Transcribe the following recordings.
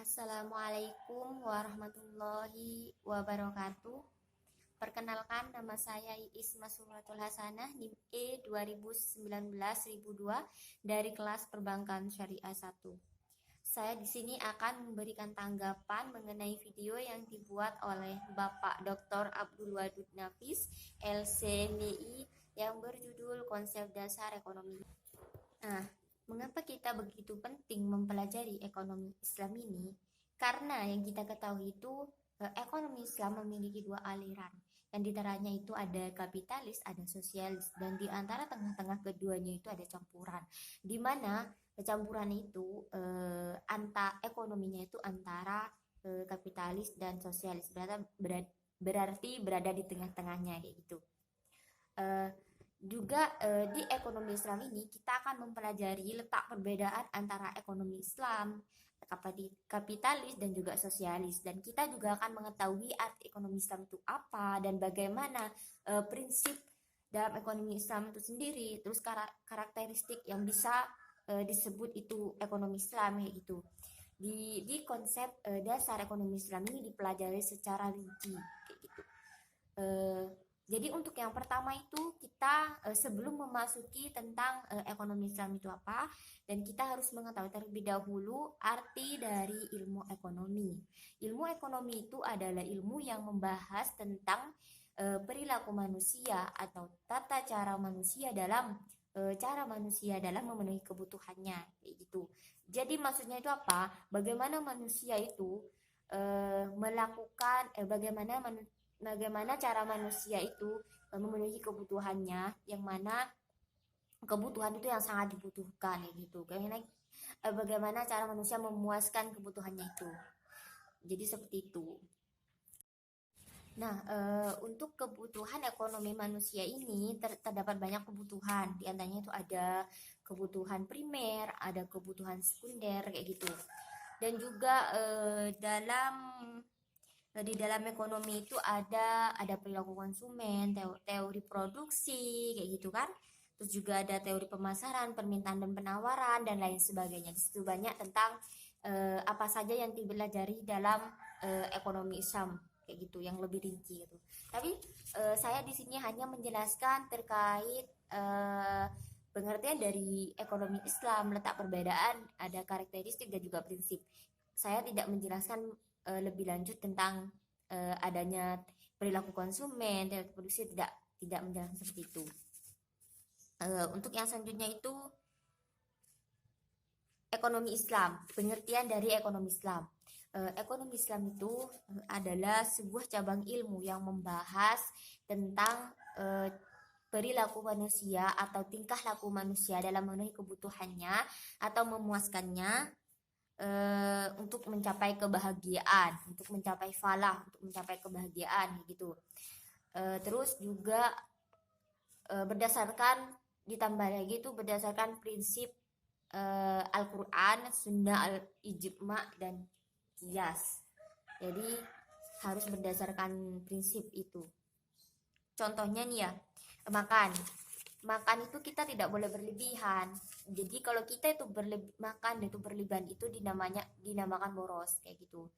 Assalamualaikum warahmatullahi wabarakatuh. Perkenalkan, nama saya Iis Masuratul Hasanah, NIM E 2019-1002 dari kelas Perbankan Syariah 1. Saya di sini akan memberikan tanggapan mengenai video yang dibuat oleh Bapak Dr. Abdul Wadud Nafis, LCMI, yang berjudul Konsep Dasar Ekonomi. Nah, mengapa kita begitu penting mempelajari ekonomi Islam ini? Karena yang kita ketahui itu ekonomi Islam memiliki dua aliran. Yang diantaranya itu ada kapitalis, ada sosialis, dan di antara tengah-tengah keduanya itu ada campuran. Di mana campuran itu ekonominya itu antara kapitalis dan sosialis, berarti berada di tengah-tengahnya kayak gitu. Di ekonomi Islam ini kita akan mempelajari letak perbedaan antara ekonomi Islam, kapitalis dan juga sosialis, dan kita juga akan mengetahui arti ekonomi Islam itu apa dan bagaimana prinsip dalam ekonomi Islam itu sendiri, terus karakteristik yang bisa disebut itu ekonomi Islam kayak gitu. Di konsep dasar ekonomi Islam ini dipelajari secara rinci kayak gitu. Jadi untuk yang pertama itu kita sebelum memasuki tentang ekonomi Islam itu apa, dan kita harus mengetahui terlebih dahulu arti dari ilmu ekonomi. Ilmu ekonomi itu adalah ilmu yang membahas tentang perilaku manusia atau tata cara manusia dalam memenuhi kebutuhannya kayak gitu. Jadi maksudnya itu apa? Bagaimana manusia itu bagaimana cara manusia itu memenuhi kebutuhannya, yang mana kebutuhan itu yang sangat dibutuhkan gitu. Bagaimana cara manusia memuaskan kebutuhannya itu. Jadi seperti itu. Nah, untuk kebutuhan ekonomi manusia ini terdapat banyak kebutuhan. Di antaranya itu ada kebutuhan primer, ada kebutuhan sekunder kayak gitu. Dan juga di dalam ekonomi itu ada perilaku konsumen, teori produksi kayak gitu kan. Terus juga ada teori pemasaran, permintaan dan penawaran, dan lain sebagainya. Di situ banyak tentang apa saja yang dipelajari dalam ekonomi Islam kayak gitu, yang lebih rinci gitu. Tapi saya di sini hanya menjelaskan terkait pengertian dari ekonomi Islam, letak perbedaan, ada karakteristik dan juga prinsip. Saya tidak menjelaskan lebih lanjut tentang adanya perilaku konsumen, teori produksi, tidak menjelaskan seperti itu. Untuk yang selanjutnya itu ekonomi Islam, pengertian dari ekonomi Islam. Ekonomi Islam itu adalah sebuah cabang ilmu yang membahas tentang perilaku manusia atau tingkah laku manusia dalam memenuhi kebutuhannya atau memuaskannya untuk mencapai kebahagiaan, untuk mencapai falah, untuk mencapai kebahagiaan gitu. Terus juga ditambah lagi itu berdasarkan prinsip Al-Quran, Sunnah, Al-Ijma, dan Qiyas. Jadi harus berdasarkan prinsip itu. Contohnya nih ya, makan itu kita tidak boleh berlebihan. Jadi kalau kita itu makan itu berlebihan itu dinamakan boros kayak gitu.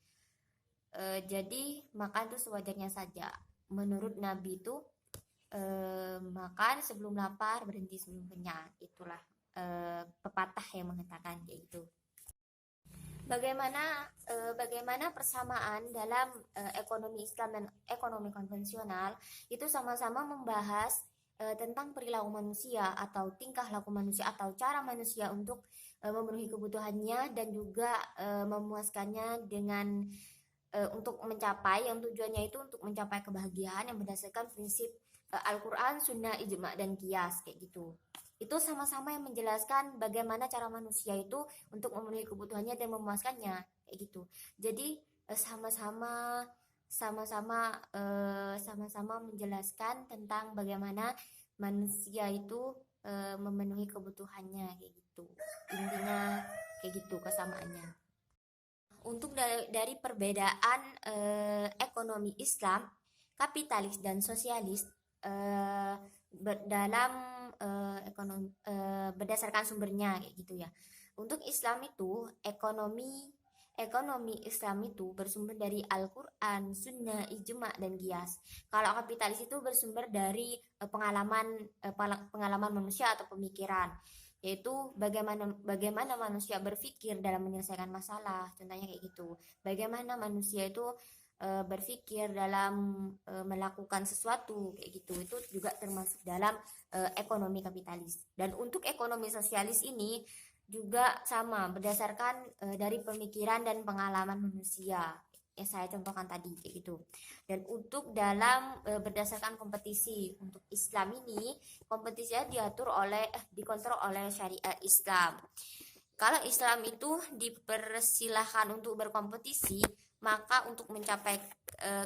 Jadi makan itu sewajarnya saja. Menurut Nabi itu makan sebelum lapar, berhenti sebelum kenyang. Itulah pepatah yang mengatakan kayak gitu. Bagaimana persamaan dalam ekonomi Islam dan ekonomi konvensional itu sama-sama membahas tentang perilaku manusia atau tingkah laku manusia atau cara manusia untuk memenuhi kebutuhannya dan juga memuaskannya dengan untuk mencapai yang tujuannya itu untuk mencapai kebahagiaan yang berdasarkan prinsip Al-Quran, Sunnah, Ijma, dan Qiyas kayak gitu. Itu sama-sama yang menjelaskan bagaimana cara manusia itu untuk memenuhi kebutuhannya dan memuaskannya kayak gitu. Jadi sama-sama menjelaskan tentang bagaimana manusia itu memenuhi kebutuhannya kayak gitu. Intinya kayak gitu kesamaannya. Untuk dari perbedaan ekonomi Islam, kapitalis dan sosialis berdasarkan sumbernya kayak gitu ya. Untuk Islam itu Ekonomi Islam itu bersumber dari Al-Quran, Sunnah, Ijma, dan Qiyas. Kalau kapitalis itu bersumber dari pengalaman manusia atau pemikiran, yaitu bagaimana manusia berpikir dalam menyelesaikan masalah. Contohnya kayak gitu. Bagaimana manusia itu berpikir dalam melakukan sesuatu kayak gitu. Itu juga termasuk dalam ekonomi kapitalis. Dan untuk ekonomi sosialis ini juga sama berdasarkan dari pemikiran dan pengalaman manusia yang saya contohkan tadi kayak gitu. Dan untuk dalam berdasarkan kompetisi untuk Islam ini, kompetisinya dikontrol oleh syariat Islam. Kalau Islam itu dipersilahkan untuk berkompetisi, maka untuk mencapai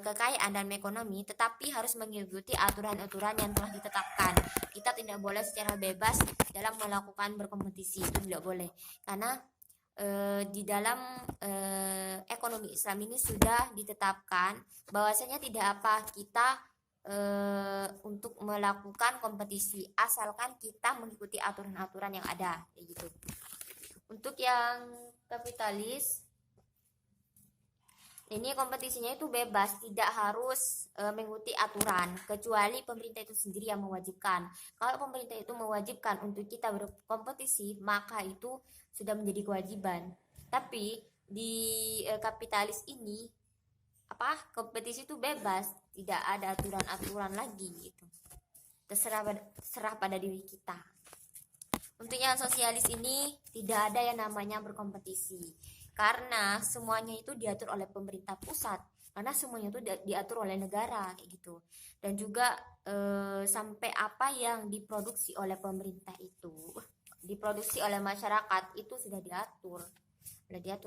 kekayaan dan ekonomi tetapi harus mengikuti aturan-aturan yang telah ditetapkan. Kita tidak boleh secara bebas dalam melakukan berkompetisi, itu tidak boleh. Karena di dalam ekonomi Islam ini sudah ditetapkan bahwasanya tidak apa kita untuk melakukan kompetisi asalkan kita mengikuti aturan-aturan yang ada kayak gitu. Untuk yang kapitalis ini kompetisinya itu bebas, tidak harus mengikuti aturan, kecuali pemerintah itu sendiri yang mewajibkan. Kalau pemerintah itu mewajibkan untuk kita berkompetisi, maka itu sudah menjadi kewajiban. Tapi di kapitalis ini kompetisi itu bebas, tidak ada aturan-aturan lagi gitu. Terserah pada diri kita. Untuk yang sosialis ini tidak ada yang namanya berkompetisi, karena semuanya itu diatur oleh pemerintah pusat, karena semuanya itu diatur oleh negara kayak gitu. Dan juga sampai apa yang diproduksi oleh pemerintah itu diproduksi oleh masyarakat itu sudah diatur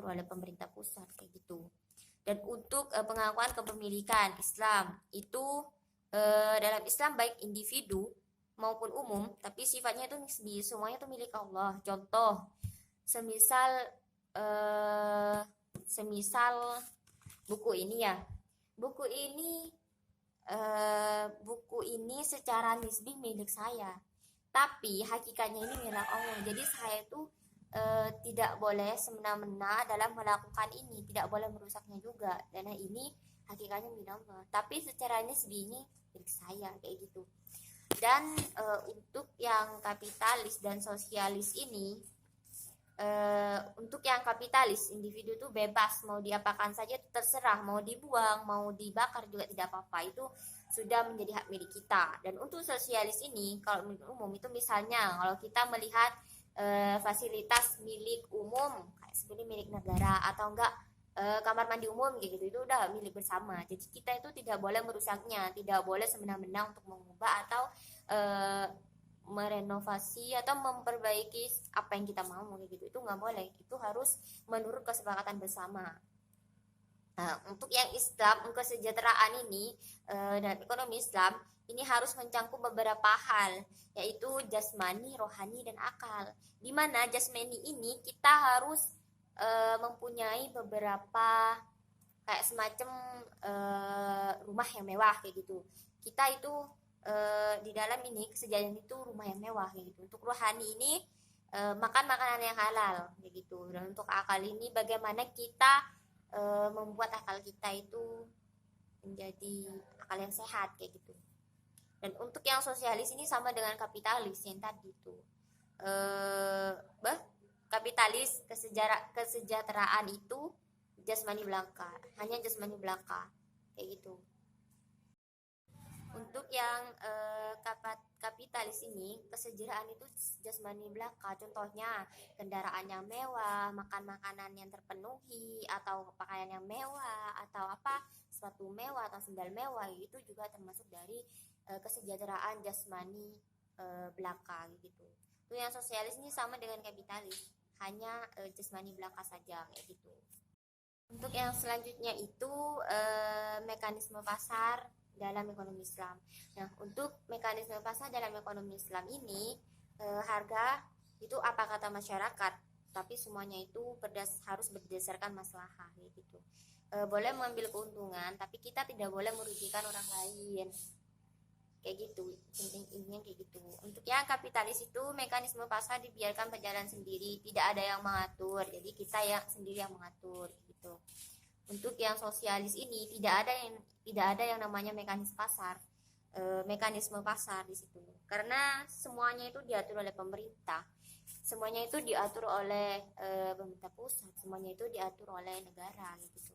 oleh pemerintah pusat kayak gitu. Dan untuk pengakuan kepemilikan Islam itu dalam Islam baik individu maupun umum, tapi sifatnya itu nisbi, semuanya itu milik Allah. Contoh, semisal buku ini ya, buku ini secara nisbi milik saya, tapi hakikatnya ini milik Allah. Jadi saya itu tidak boleh semena-mena dalam melakukan ini, tidak boleh merusaknya juga, karena ini hakikatnya milik Allah, tapi secara nisbi ini milik saya kayak gitu. Dan untuk yang kapitalis dan sosialis ini, untuk yang kapitalis individu itu bebas, mau diapakan saja terserah, mau dibuang, mau dibakar juga tidak apa-apa, itu sudah menjadi hak milik kita. Dan untuk sosialis ini, kalau milik umum itu misalnya kalau kita melihat fasilitas milik umum kayak seperti milik negara atau enggak kamar mandi umum gitu, itu udah milik bersama. Jadi kita itu tidak boleh merusaknya, tidak boleh semena-mena untuk mengubah atau merenovasi atau memperbaiki apa yang kita mau gitu. Itu nggak boleh, itu harus menurut kesepakatan bersama. Nah, untuk yang Islam, kesejahteraan ini dan ekonomi Islam ini harus mencangkup beberapa hal, yaitu jasmani, rohani, dan akal. Di mana jasmani ini kita harus mempunyai beberapa kayak semacam rumah yang mewah kayak gitu. Kita itu di dalam ini kesejahteraan itu rumah yang mewah kayak gitu. Untuk rohani ini makan makanan yang halal kayak gitu. Dan untuk akal ini bagaimana kita membuat akal kita itu menjadi akal yang sehat kayak gitu. Dan untuk yang sosialis ini sama dengan kapitalis yang tadi itu. Kapitalis kesejahteraan itu jasmani belaka, hanya jasmani belaka kayak gitu. Untuk yang kapitalis ini kesejahteraan itu jasmani belaka, contohnya kendaraan yang mewah, makan makanan yang terpenuhi, atau pakaian yang mewah, atau sepatu mewah atau sendal mewah, itu juga termasuk dari kesejahteraan jasmani belaka gitu. Itu yang sosialis ini sama dengan kapitalis, hanya jasmani belaka saja kayak gitu. Untuk yang selanjutnya itu mekanisme pasar dalam ekonomi Islam. Nah, untuk mekanisme pasar dalam ekonomi Islam ini harga itu apa kata masyarakat, tapi semuanya itu harus berdasarkan maslahah gitu. Boleh mengambil keuntungan, tapi kita tidak boleh merugikan orang lain. Kayak gitu, intinya kayak gitu. Untuk yang kapitalis itu mekanisme pasar dibiarkan berjalan sendiri, tidak ada yang mengatur. Jadi kita yang sendiri yang mengatur gitu. gitu. Untuk yang sosialis ini tidak ada yang namanya mekanisme pasar di situ, karena semuanya itu diatur oleh pemerintah, semuanya itu diatur oleh pemerintah pusat, semuanya itu diatur oleh negara gitu.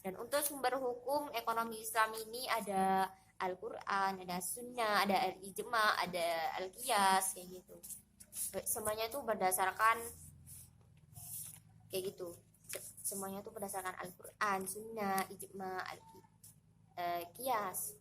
Dan untuk sumber hukum ekonomi Islam ini ada Al-Quran, ada Sunnah, ada Al-Ijma, ada Al-Qiyas kayak gitu. Semuanya itu berdasarkan kayak gitu. Semuanya itu berdasarkan Al-Quran, Sunnah, Ijma, Qiyas.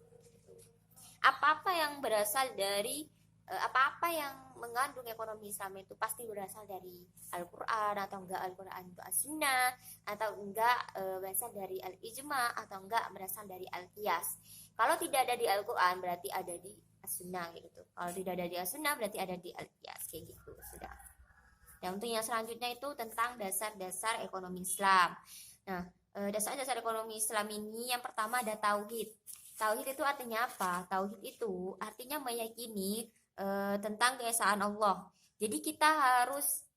Apa-apa yang berasal dari apa-apa yang mengandung ekonomi Islam itu pasti berasal dari Al-Quran, atau enggak Al-Quran itu As-Sunnah, atau enggak berasal dari Al-Ijma, atau enggak berasal dari Al-Qiyas. Kalau tidak ada di Al-Quran berarti ada di As-Sunnah gitu. Kalau tidak ada di As-Sunnah berarti ada di Al-Qiyas kayak gitu sudah. Dan untuk yang selanjutnya itu tentang dasar-dasar ekonomi Islam. Nah, dasar-dasar ekonomi Islam ini yang pertama ada tauhid. Tauhid itu artinya apa? Tauhid itu artinya meyakini tentang keesaan Allah. Jadi kita harus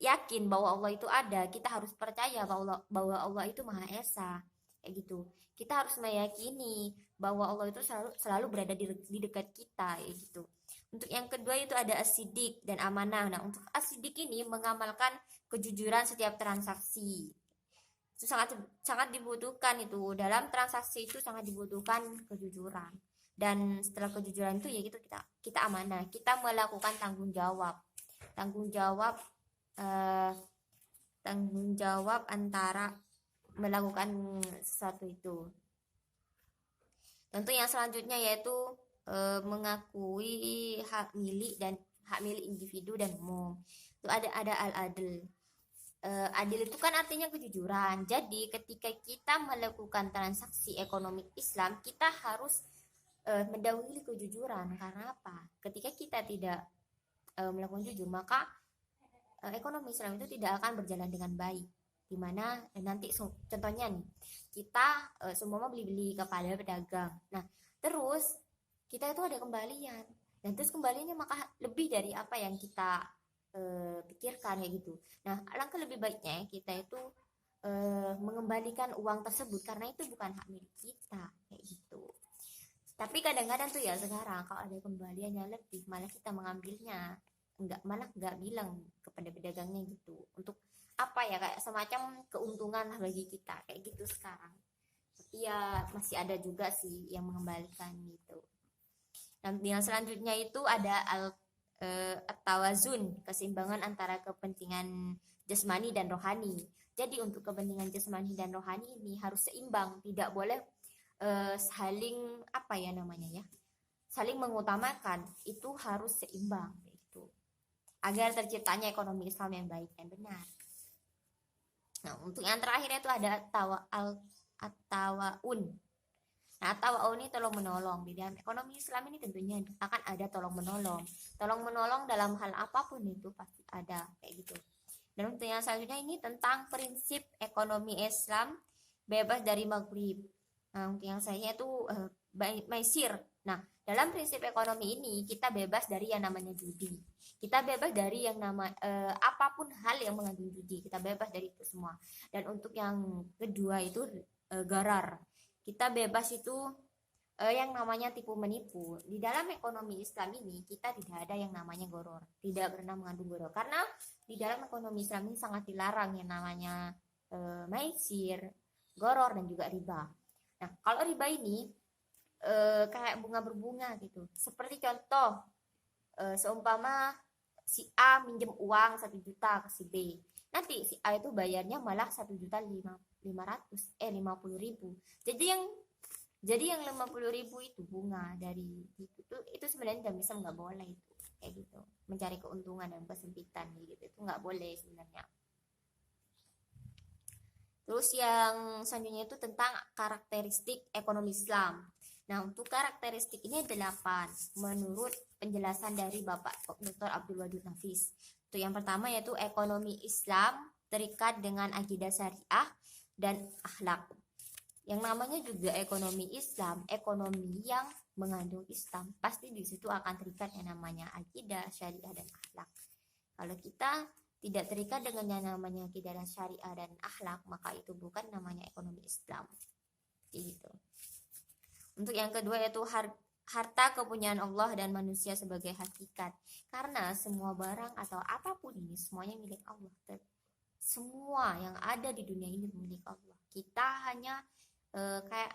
yakin bahwa Allah itu ada. Kita harus percaya bahwa Allah itu Maha Esa, kayak gitu. Kita harus meyakini bahwa Allah itu selalu berada di dekat kita, kayak gitu. Untuk yang kedua itu ada as-siddiq dan amanah. Nah, untuk as-siddiq ini mengamalkan kejujuran setiap transaksi. Itu sangat dibutuhkan itu. Dalam transaksi itu sangat dibutuhkan kejujuran. Dan setelah kejujuran itu ya gitu, kita amanah, kita melakukan tanggung jawab antara melakukan sesuatu itu. Tentu yang selanjutnya yaitu mengakui hak milik individu dan umum. Itu ada al-adl. Adil itu kan artinya kejujuran. Jadi ketika kita melakukan transaksi ekonomi Islam, kita harus mendahului kejujuran. Karena apa? Ketika kita tidak melakukan jujur, maka ekonomi Islam itu tidak akan berjalan dengan baik. Dimana nanti contohnya nih, kita semua beli-beli kepada pedagang. Nah, terus kita itu ada kembalian. Dan terus kembaliannya maka lebih dari apa yang kita pikirkan kayak gitu. Nah, alangkah lebih baiknya kita itu mengembalikan uang tersebut karena itu bukan hak milik kita kayak gitu. Tapi kadang-kadang tuh ya sekarang kalau ada kembaliannya lebih malah kita mengambilnya, malah nggak bilang kepada pedagangnya gitu. Untuk apa ya, kayak semacam keuntungan lah bagi kita kayak gitu sekarang. Tapi ya masih ada juga sih yang mengembalikan gitu. Dan yang selanjutnya itu ada at-tawazun, keseimbangan antara kepentingan jasmani dan rohani. Jadi untuk kepentingan jasmani dan rohani ini harus seimbang, tidak boleh saling mengutamakan, itu harus seimbang gitu, agar terciptanya ekonomi Islam yang baik dan benar. Nah, untuk yang terakhir itu ada at-tawaun. Nah, at-tawaun ini tolong menolong. Di dalam ekonomi Islam ini tentunya akan ada tolong menolong. Tolong menolong dalam hal apapun itu pasti ada kayak gitu. Dan untuk yang selanjutnya ini tentang prinsip ekonomi Islam bebas dari maghrib. Nah, untuk yang saya itu maisir. Nah, dalam prinsip ekonomi ini kita bebas dari yang namanya judi. Kita bebas dari yang apapun hal yang mengandung judi. Kita bebas dari itu semua. Dan untuk yang kedua itu gharar. Kita bebas itu yang namanya tipu menipu. Di dalam ekonomi Islam ini kita tidak ada yang namanya goror. Tidak pernah mengandung goror. Karena di dalam ekonomi Islam ini sangat dilarang yang namanya maisir, goror, dan juga riba. Nah, kalau riba ini kayak bunga berbunga gitu. Seperti contoh, seumpama si A minjem uang 1 juta ke si B. Nanti si A itu bayarnya malah 1.550.000. Jadi yang 50.000 itu bunga dari itu sebenarnya jam bisa nggak boleh itu kayak gitu. Mencari keuntungan dan kesempitan gitu itu nggak boleh sebenarnya. Terus yang selanjutnya itu tentang karakteristik ekonomi Islam. Nah, untuk karakteristik ini 8 menurut penjelasan dari Bapak Dr. Abdul Wadud Nafis. Itu yang pertama yaitu ekonomi Islam terikat dengan akidah syariah dan akhlak. Yang namanya juga ekonomi Islam, ekonomi yang mengandung Islam, pasti di situ akan terikat yang namanya akidah, syariah, dan akhlak. Kalau kita tidak terikat dengan yang namanya akidah dan syariah dan akhlak, maka itu bukan namanya ekonomi Islam. Gitu. Untuk yang kedua yaitu harta kepunyaan Allah dan manusia sebagai hakikat. Karena semua barang atau apapun ini semuanya milik Allah. Semua yang ada di dunia ini milik Allah. Kita hanya kayak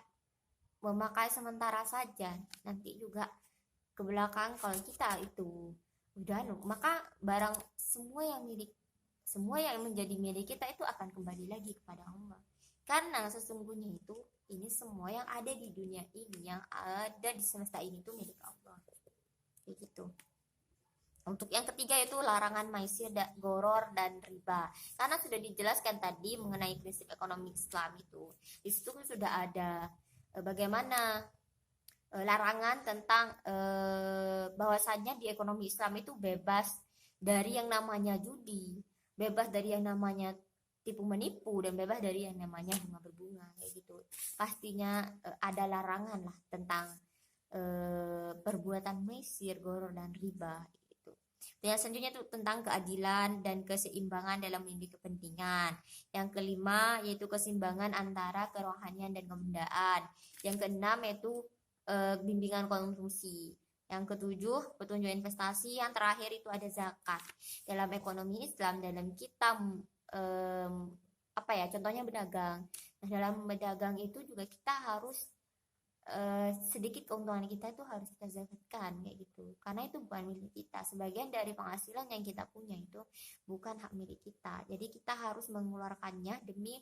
memakai sementara saja. Nanti juga ke belakang kalau kita itu udah maka barang semua yang menjadi milik kita itu akan kembali lagi kepada Allah. Karena sesungguhnya itu ini semua yang ada di dunia ini, yang ada di semesta ini itu milik Allah. Begitu. Untuk yang ketiga itu larangan maisir, goror dan riba. Karena sudah dijelaskan tadi mengenai prinsip ekonomi Islam itu. Di situ sudah ada bagaimana larangan tentang bahwasannya di ekonomi Islam itu bebas dari yang namanya judi, bebas dari yang namanya tipu menipu, dan bebas dari yang namanya bunga berbunga kayak gitu. Pastinya ada larangan lah tentang perbuatan maisir, goror dan riba gitu. Dan yang selanjutnya itu tentang keadilan dan keseimbangan dalam melindungi kepentingan. Yang kelima yaitu keseimbangan antara kerohanian dan kebendaan. Yang keenam yaitu bimbingan konsumsi. Yang ketujuh petunjuk investasi. Yang terakhir itu ada zakat. Dalam ekonomi Islam, dalam kita contohnya berdagang. Nah, dalam berdagang itu juga kita harus sedikit keuntungan kita itu harus kita zakatkan kayak gitu, karena itu bukan milik kita. Sebagian dari penghasilan yang kita punya itu bukan hak milik kita, jadi kita harus mengeluarkannya demi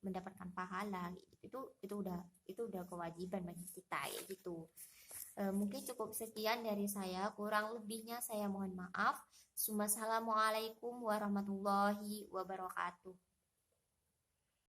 mendapatkan pahala. Itu udah kewajiban bagi kita ya gitu. Mungkin cukup sekian dari saya, kurang lebihnya saya mohon maaf. Assalamualaikum warahmatullahi wabarakatuh.